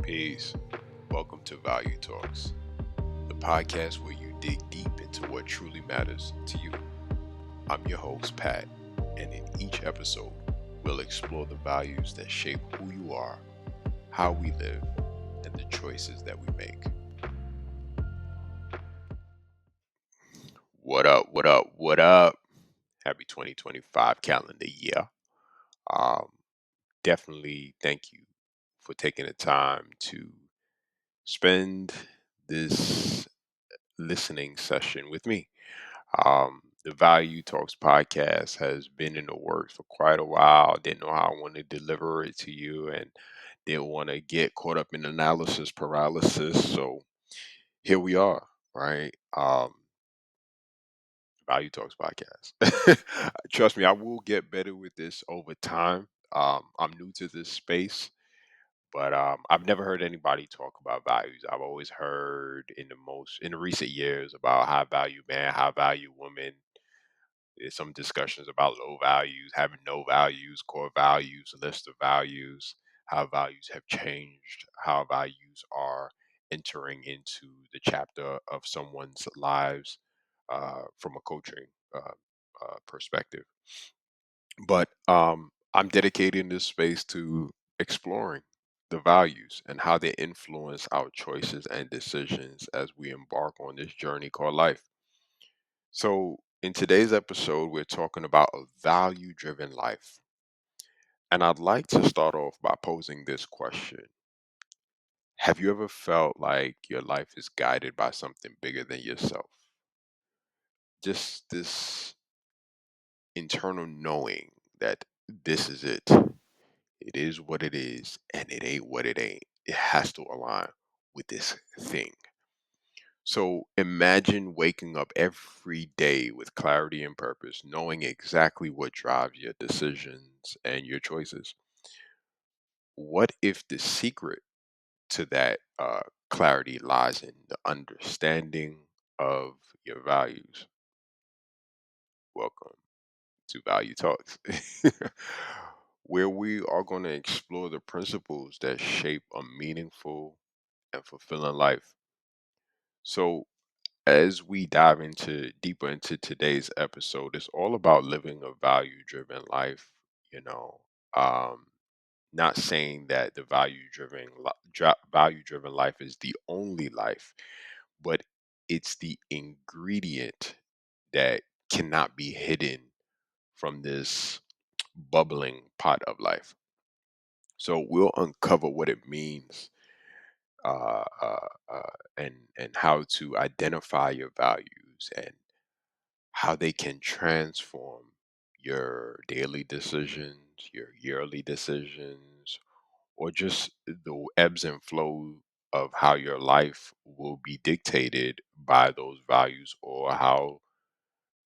Peace. Welcome to Value Talks, the podcast where you dig deep into what truly matters to you. I'm your host, Pat, and in each episode, we'll explore the values that shape who you are, how we live, and the choices that we make. What up, what up, what up? Happy 2025 calendar year. Um, Definitely thank you for taking the time to spend this listening session with me. The Value Talks podcast has been in the works for quite a while. Didn't know how I wanted to deliver it to you and didn't want to get caught up in analysis paralysis. So here we are, right? Value Talks podcast. Trust me, I will get better with this over time. I'm new to this space, but I've never heard anybody talk about values. I've always heard in the recent years about high value man, high value woman. There's some discussions about low values, having no values, core values, list of values, how values have changed, how values are entering into the chapter of someone's lives from a coaching perspective. But I'm dedicating this space to exploring the values and how they influence our choices and decisions as we embark on this journey called life. So, in today's episode, we're talking about a value driven life. And I'd like to start off by posing this question. Have you ever felt like your life is guided by something bigger than yourself? Just this internal knowing that this is it. It is what it is, and it ain't what it ain't. It has to align with this thing. So imagine waking up every day with clarity and purpose, knowing exactly what drives your decisions and your choices. What if the secret to that clarity lies in the understanding of your values? Welcome to Value Talks, where we are going to explore the principles that shape a meaningful and fulfilling life. So, as we dive into deeper into today's episode, it's all about living a value driven life, you know. Um, Not saying that the value driven life is the only life, but it's the ingredient that cannot be hidden from this bubbling pot of life. So we'll uncover what it means uh, uh, and how to identify your values and how they can transform your daily decisions, your yearly decisions, or just the ebbs and flow of how your life will be dictated by those values or how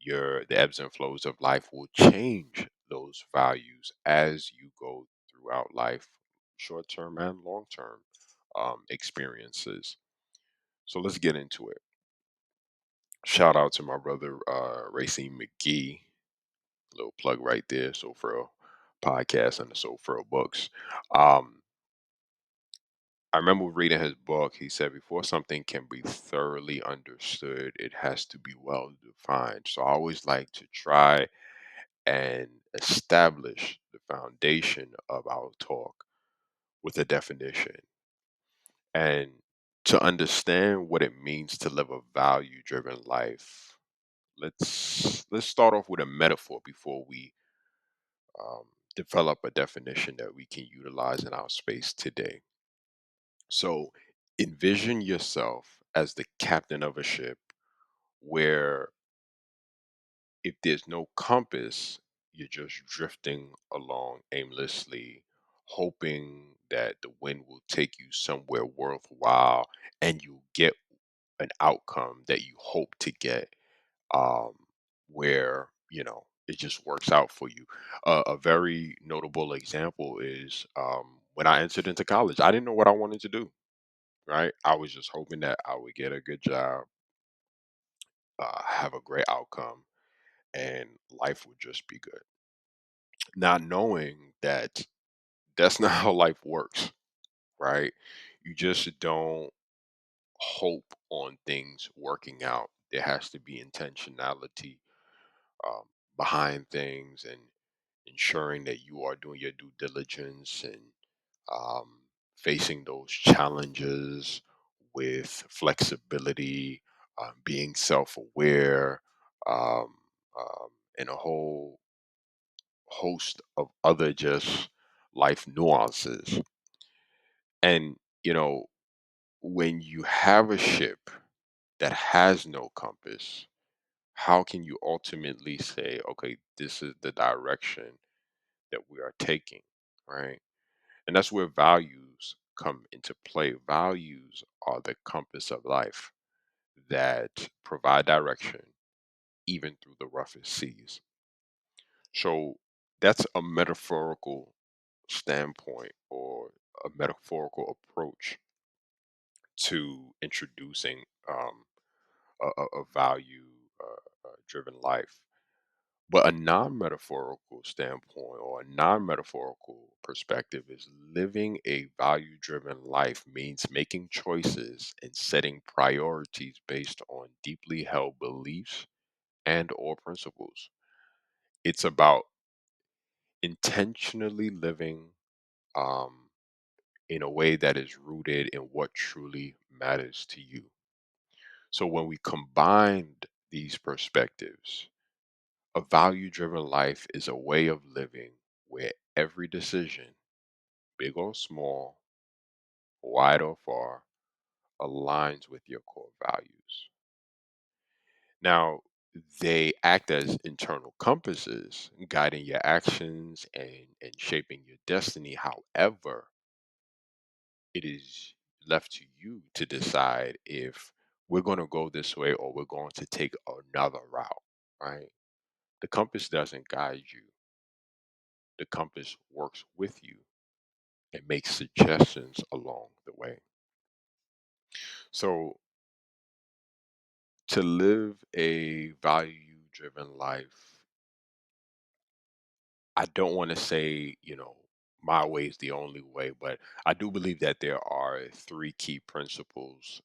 the ebbs and flows of life will change those values as you go throughout life, short term and long term experiences. So let's get into it. Shout out to my brother Racine McGee. Little plug right there. So Frill podcast and the So Frill books. Um, I remember reading his book. He said before something can be thoroughly understood, it has to be well defined. So I always like to try and establish the foundation of our talk with a definition. And to understand what it means to live a value driven life, let's start off with a metaphor before we um, develop a definition that we can utilize in our space today. So envision yourself as the captain of a ship where if there's no compass, you're just drifting along aimlessly, hoping that the wind will take you somewhere worthwhile and you get an outcome that you hope to get, um, where, it just works out for you. A very notable example is when I entered into college, I didn't know what I wanted to do, right? I was just hoping that I would get a good job, have a great outcome, and life would just be good. Not knowing that that's not how life works, right? You just don't hope on things working out. There has to be intentionality um, behind things and ensuring that you are doing your due diligence and um, facing those challenges with flexibility, being self aware, um, and a whole host of other just life nuances. And, you know, when you have a ship that has no compass, how can you ultimately say, okay, this is the direction that we are taking, right? And that's where values come into play. Values are the compass of life that provide direction even through the roughest seas. So that's a metaphorical standpoint or a metaphorical approach to introducing a value driven life. But a non metaphorical standpoint or a non metaphorical perspective is living a value driven life means making choices and setting priorities based on deeply held beliefs and or principles. It's about intentionally living um, in a way that is rooted in what truly matters to you. So when we combined these perspectives, a value driven life is a way of living where every decision, big or small, wide or far, aligns with your core values. Now, they act as internal compasses, guiding your actions and shaping your destiny. However, it is left to you to decide if we're going to go this way or we're going to take another route, right? The compass doesn't guide you, the compass works with you and makes suggestions along the way. So, to live a value driven life, I don't want to say, my way is the only way, but I do believe that there are three key principles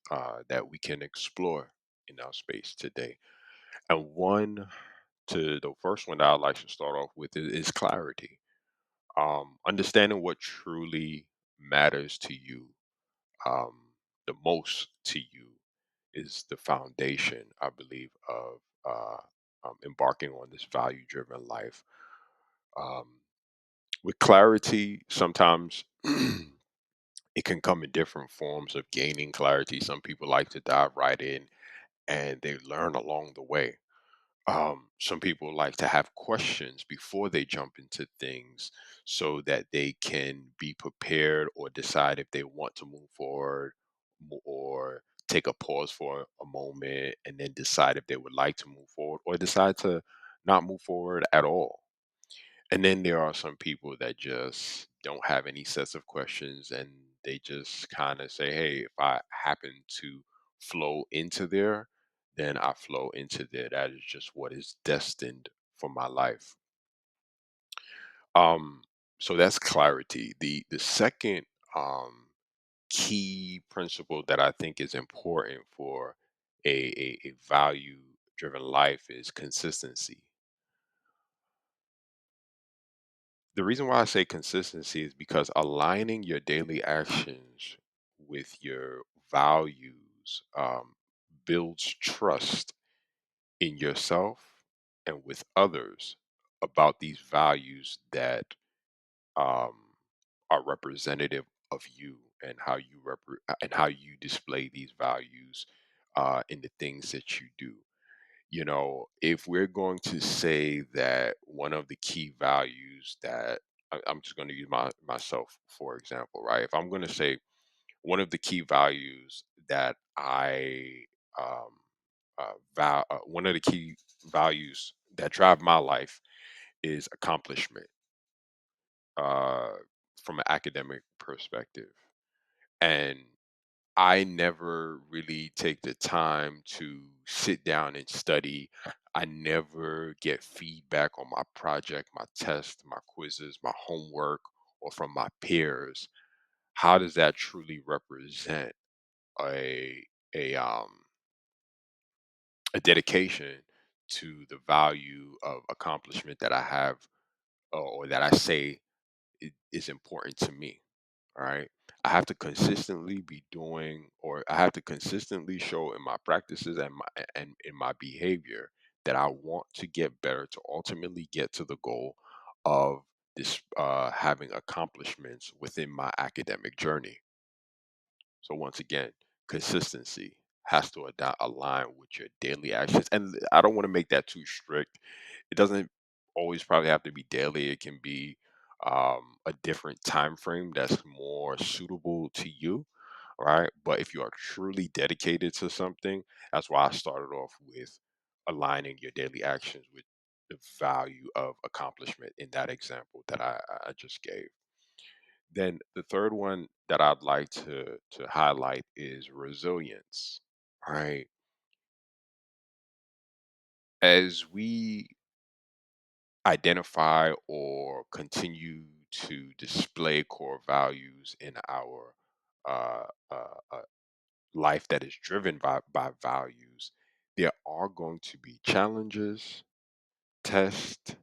that we can explore in our space today. And the first one that I'd like to start off with is clarity. Understanding what truly matters to you, um, the most to you, is the foundation, I believe, of embarking on this value driven life. Um, with clarity, sometimes it can come in different forms of gaining clarity. Some people like to dive right in and they learn along the way. Some people like to have questions before they jump into things so that they can be prepared or decide if they want to move forward or take a pause for a moment and then decide if they would like to move forward or decide to not move forward at all. And then there are some people that just don't have any sets of questions and they just kind of say, hey, if I happen to flow into there, then I flow into there. That is just what is destined for my life. Um, so that's clarity. The second key principle that I think is important for a value driven life is consistency. The reason why I say consistency is because aligning your daily actions with your values builds trust in yourself and with others about these values that um, are representative of you and and how you display these values in the things that you do. If we're going to say that one of the key values that I'm just going to use myself for example, right? If I'm going to say one of the key values that I one of the key values that drive my life is accomplishment uh, from an academic perspective, and I never really take the time to sit down and study. I never get feedback on my project, my test, my quizzes, my homework, or from my peers. how does that truly represent a a um a dedication to the value of accomplishment that I have, or that I say is important to me. All right. I have to consistently be doing, or I have to consistently show in my practices and in my behavior that I want to get better to ultimately get to the goal of this having accomplishments within my academic journey. So once again, consistency has to align with your daily actions. And I don't want to make that too strict. It doesn't always probably have to be daily. It can be a different time frame that's more suitable to you. All right. But if you are truly dedicated to something, that's why I started off with aligning your daily actions with the value of accomplishment in that example that I just gave. Then the third one that I'd like to highlight is resilience. Right. As we identify or continue to display core values in our uh, uh, uh, life that is driven by values, there are going to be challenges, tests,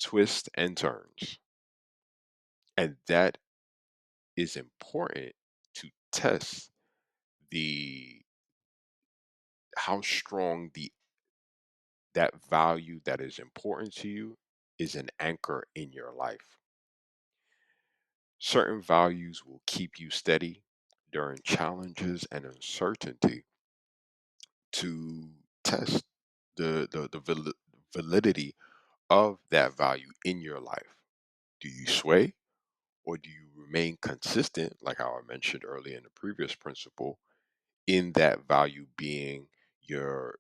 twists, and turns. And that is important to test the how strong the that value that is important to you is an anchor in your life. Certain values will keep you steady during challenges and uncertainty to test the validity of that value in your life. Do you sway, or do you remain consistent, like how I mentioned earlier in the previous principle, in that value being your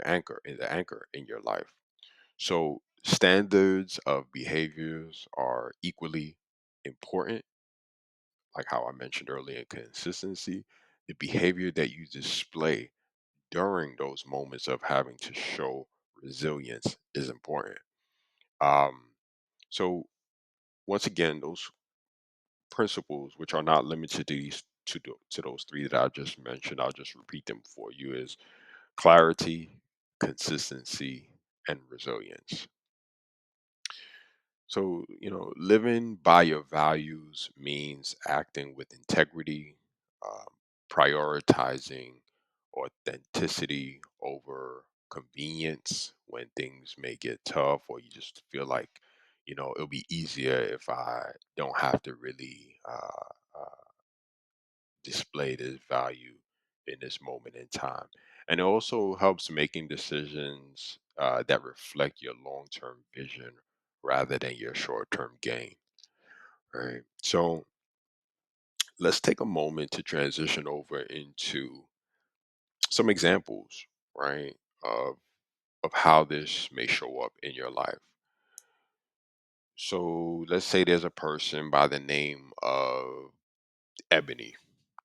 anchor, in the anchor in your life? So standards of behaviors are equally important, like how I mentioned earlier, consistency. The behavior that you display during those moments of having to show resilience is important. Um, so once again, those principles, which are not limited to to those three that I just mentioned, I'll just repeat them for you: is clarity, consistency, and resilience. So, living by your values means acting with integrity, um, prioritizing authenticity over convenience when things may get tough, or you just feel like, it'll be easier if I don't have to really display this value in this moment in time. And it also helps making decisions that reflect your long term vision rather than your short term gain. Right. So let's take a moment to transition over into some examples, right, of, of how this may show up in your life. So let's say there's a person by the name of Ebony.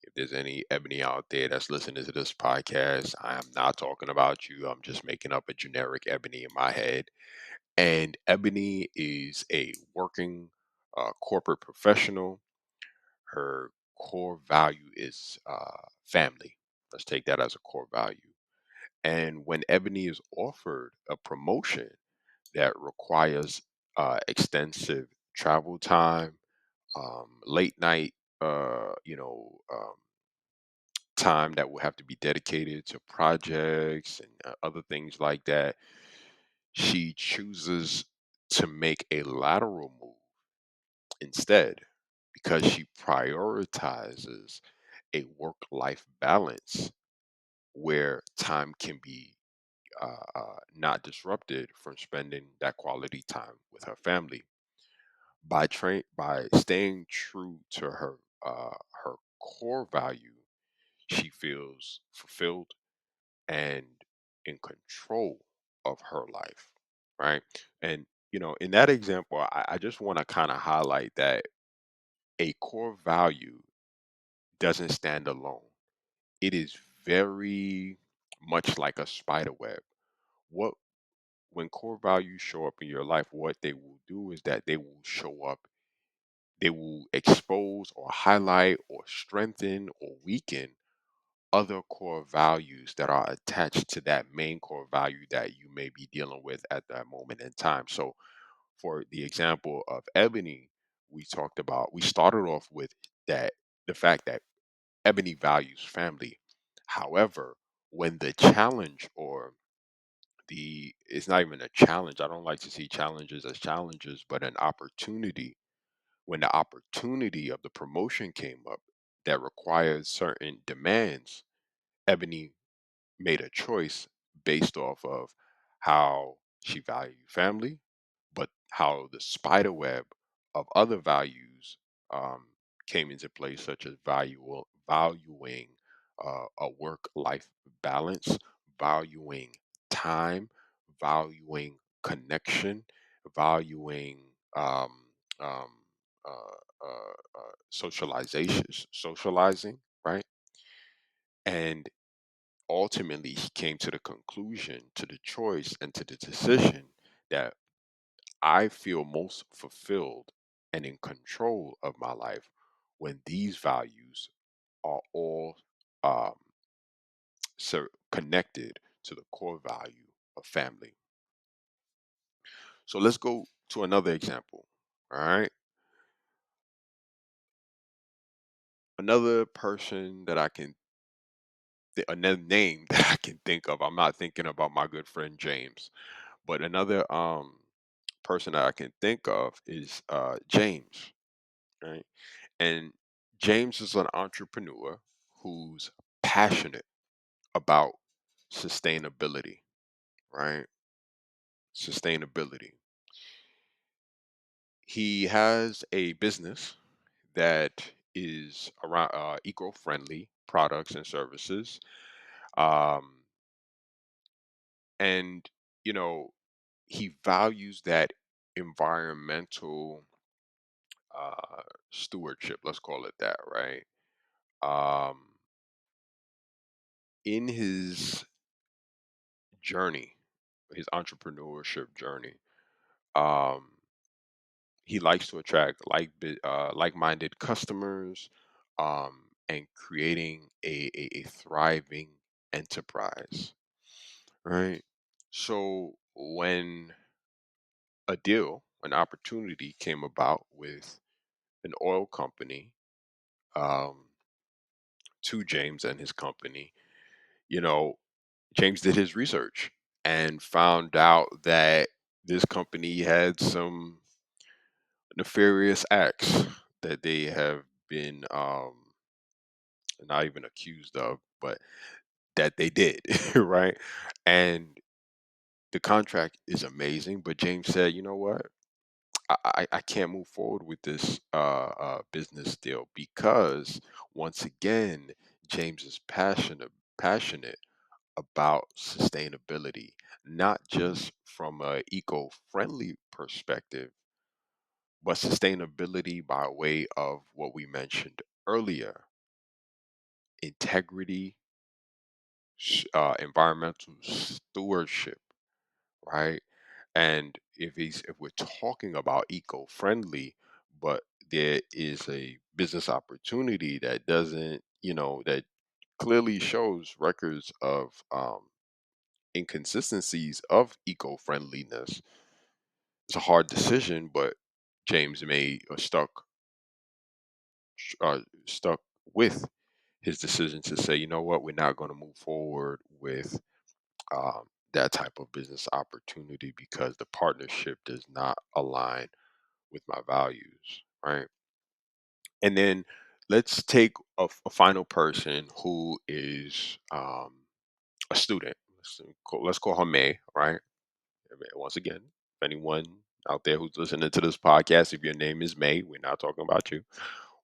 If there's any Ebony out there that's listening to this podcast, I am not talking about you. I'm just making up a generic Ebony in my head. And Ebony is a working corporate professional. Her core value is family. Let's take that as a core value. And when Ebony is offered a promotion that requires extensive travel time, late night, time that will have to be dedicated to projects and other things like that, she chooses to make a lateral move instead, because she prioritizes a work life balance where time can be not disrupted from spending that quality time with her family. By staying true to her core value, she feels fulfilled and in control of her life, right? And in that example, I just want to kind of highlight that a core value doesn't stand alone. It is very much like a spider web. What When core values show up in your life, what they will do is that they will show up They will expose or highlight or strengthen or weaken other core values that are attached to that main core value that you may be dealing with at that moment in time. So, for the example of Ebony, we started off with that the fact that Ebony values family. However, when the challenge or it's not even a challenge, I don't like to see challenges as challenges, but an opportunity. When the opportunity of the promotion came up that required certain demands, Ebony made a choice based off of how she valued family, but how the spider web of other values um, came into play, such as valuing a work-life balance, valuing time, valuing connection, valuing um, um, socializing, right? And ultimately he came to the conclusion, to the choice, and to the decision that I feel most fulfilled and in control of my life when these values are all um, connected to the core value of family. So let's go to another example. All right. Another person that another name that I can think of. I'm not thinking about my good friend James, but another person that I can think of is James, right? And James is an entrepreneur who's passionate about sustainability, right? Sustainability. He has a business that is around eco-friendly products and services. Um, and, you know, he values that environmental stewardship, let's call it that, right? Um, in his journey, his entrepreneurship journey, um, he likes to attract like-minded customers, and creating a thriving enterprise, right? So when an opportunity came about with an oil company, um, to James and his company, you know, James did his research and found out that this company had some nefarious acts that they have been not even accused of, but that they did, right? And the contract is amazing, but James said, you know what? I can't move forward with this business deal because once again, James is passionate about sustainability, not just from a eco-friendly perspective, but sustainability by way of what we mentioned earlier: integrity, environmental stewardship, right? And if we're talking about eco-friendly, but there is a business opportunity that doesn't, that clearly shows records of inconsistencies of eco-friendliness, it's a hard decision, but James made stuck with his decision to say, you know what, we're not going to move forward with that type of business opportunity because the partnership does not align with my values, right? And then let's take a final person who is a student. Let's call her May, right? Once again, if anyone out there who's listening to this podcast, if your name is May, we're not talking about you.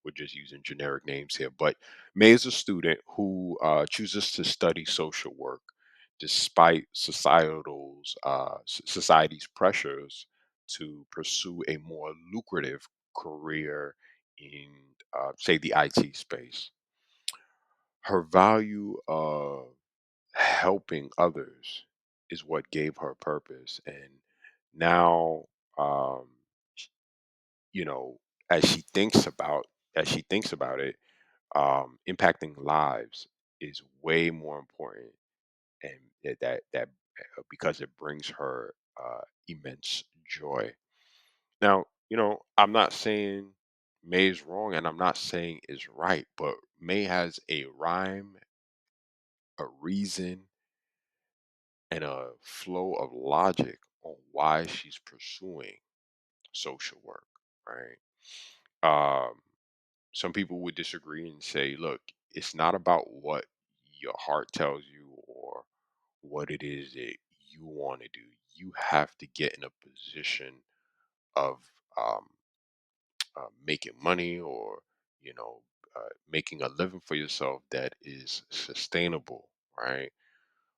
We're just using generic names here. But May is a student who chooses to study social work despite society's pressures to pursue a more lucrative career in, say, the IT space. Her value of helping others is what gave her purpose, and now, um, sh- you know, as she thinks about it, impacting lives is way more important, and because it brings her immense joy. Now, I'm not saying May is wrong, and I'm not saying is right, but May has a rhyme, a reason, and a flow of logic on why she's pursuing social work, right? Um, some people would disagree and say, look, it's not about what your heart tells you or what it is that you want to do. You have to get in a position of um, making money, or making a living for yourself that is sustainable, right?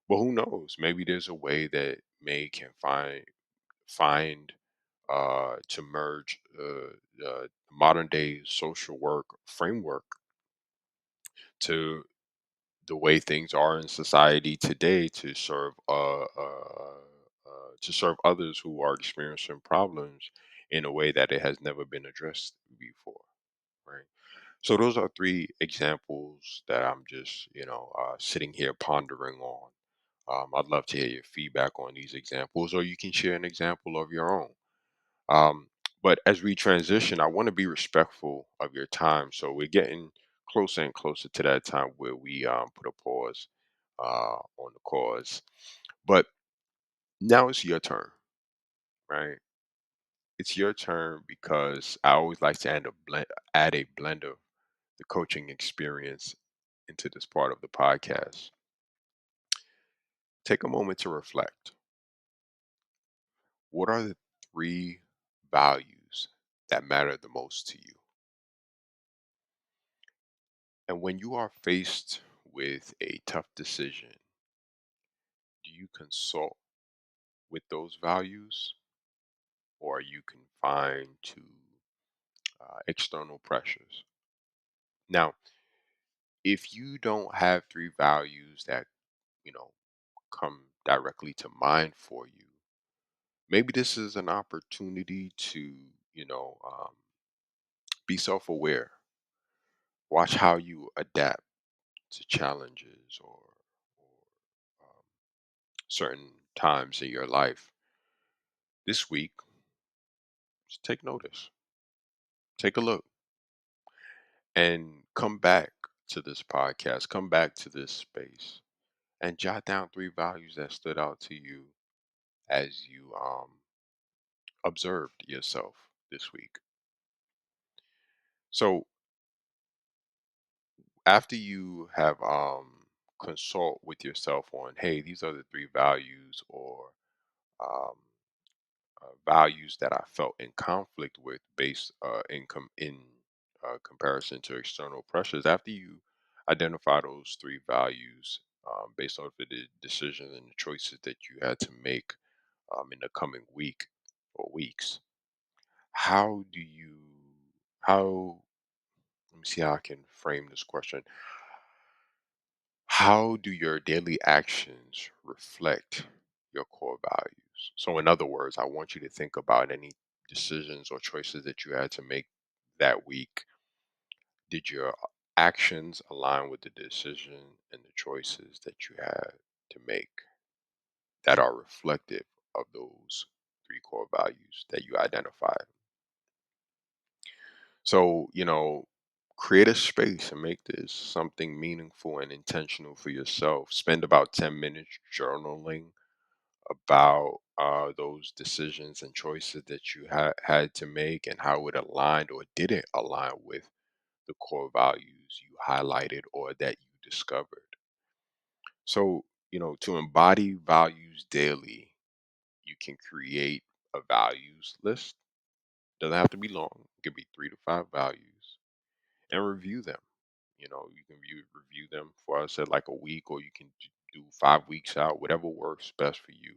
But who knows? Maybe there's a way that May can find to merge the modern day social work framework to the way things are in society today, to serve others who are experiencing problems in a way that it has never been addressed before, right? So those are three examples that I'm just sitting here pondering on. I'd love to hear your feedback on these examples, or you can share an example of your own. um, but as we transition, I want to be respectful of your time. So we're getting closer and closer to that time where we put a pause on the cause. But now it's your turn, right? It's your turn, because I always like to add a blend of the coaching experience into this part of the podcast. Take a moment to reflect. What are the three values that matter the most to you? And when you are faced with a tough decision, do you consult with those values, or are you confined to external pressures? Now, if you don't have three values that, you know, come directly to mind for you, maybe this is an opportunity to, be self aware. Watch how you adapt to challenges, or certain times in your life. This week, just take notice, take a look, and come back to this podcast, come back to this space, and jot down three values that stood out to you as you observed yourself this week. So after you have consult with yourself on, hey, these are the three values, or um, values that I felt in conflict with, based in comparison to external pressures. After you identify those three values, based on the decisions and the choices that you had to make in the coming week or weeks, how do you how let me see how I can frame this question. How do your daily actions reflect your core values? So, in other words, I want you to think about any decisions or choices that you had to make that week. Did your actions align with the decision and the choices that you had to make that are reflective of those three core values that you identified? So, create a space and make this something meaningful and intentional for yourself. Spend about 10 minutes journaling about those decisions and choices that you had to make, and how it aligned or didn't align with the core values you highlighted or that you discovered. So, to embody values daily, you can create a values list. Doesn't have to be long, it could be 3 to 5 values, and review them. You can review them for, I said, like a week, or you can do 5 weeks out, whatever works best for you.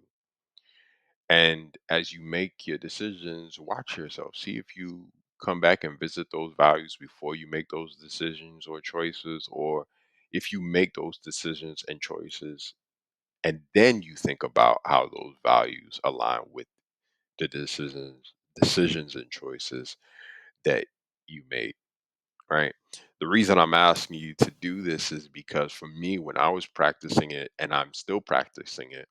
And as you make your decisions, watch yourself. See if you come back and visit those values before you make those decisions or choices, or if you make those decisions and choices and then you think about how those values align with the decisions and choices that you made, right? The reason I'm asking you to do this is because for me, when I was practicing it and I'm still practicing it,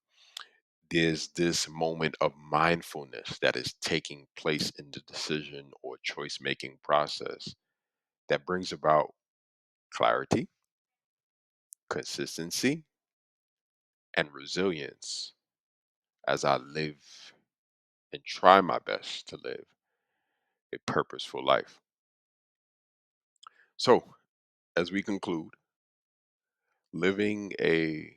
there's this moment of mindfulness that is taking place in the decision or choice making process that brings about clarity, consistency, and resilience as I live and try my best to live a purposeful life. So, as we conclude, living a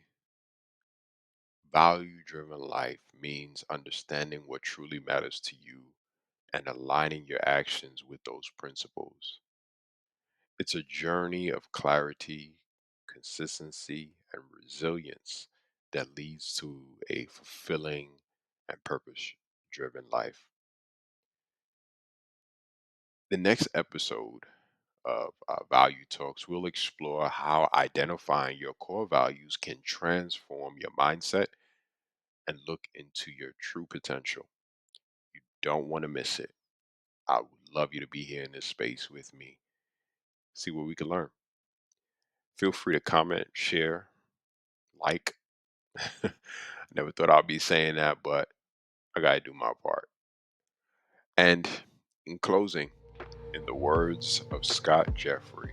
value driven life means understanding what truly matters to you and aligning your actions with those principles. It's a journey of clarity, consistency, and resilience that leads to a fulfilling and purpose driven life. The next episode of Value Talks, we'll explore how identifying your core values can transform your mindset and look into your true potential. You don't want to miss it. I would love you to be here in this space with me. See what we can learn. Feel free to comment, share, like. Never thought I'd be saying that, but I got to do my part. And in closing, in the words of Scott Jeffrey,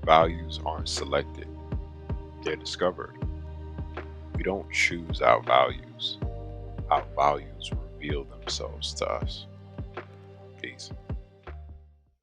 values aren't selected, they're discovered. We don't choose our values reveal themselves to us.